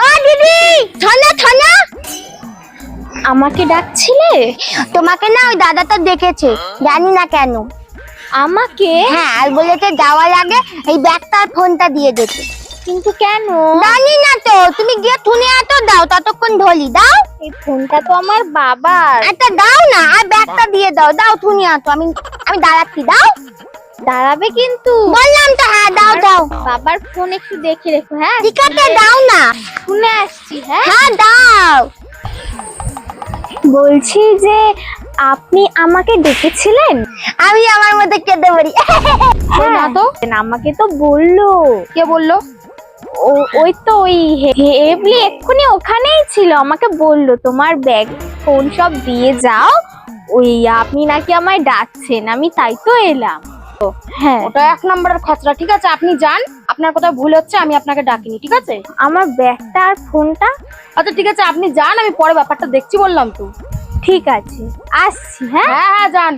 ও দিদি, থানা থানা। আমাকে ডাকছিলে? তোমাকে না ওই দাদাটা দেখেছে, জানি না কেন। আমাকে? হ্যাঁ, আর বলেছে যাওয়ার আগে এই ব্যাগটা আর ফোনটা দিয়ে যেতে। কিন্তু কেন? জানি না তো, তুমি গিয়ে থুনে তো দাও, ততক্ষণ ঢলি দাও। এই ফোনটা তো আমার বাবার। একটা দাও না, আর ব্যাগটা দিয়ে দাও, দাও থুনে তো, আমি দাঁড়াচ্ছি, দাও। দাঁড়াবে কিন্তু। বললাম তো, হ্যাঁ দাও দাও। বাবার ফোন একটু দেখে রেখো। হ্যাঁ ঠিক আছে, দাও না। শুনে আসছি। হ্যাঁ হ্যাঁ দাও। বলছি যে আপনি আমাকে ডেকেছিলেন? আমি আমার মধ্যে কেঁদে পড়ি। না তো, আমাকে তো বললো। কে বললো? ওই তো ওই হেবলি এক্ষুনি ওখানেই ছিল, আমাকে বললো তোমার ব্যাগ ফোন সব দিয়ে যাও, ওই আপনি নাকি আমায় ডাকছেন, আমি তাই তো এলাম। হ্যাঁ, ওটা 1 নম্বরের খচরা। ঠিক আছে, আপনি যান, আপনার কোথাও ভুল হচ্ছে, আমি আপনাকে ডাকিনি। ঠিক আছে? আমার ব্যাগটা আর ফোনটা। আচ্ছা ঠিক আছে, আপনি যান, আমি পরে ব্যাপারটা দেখছি বললাম তো। ঠিক আছে, আসছি। হ্যাঁ হ্যাঁ হ্যাঁ, যান।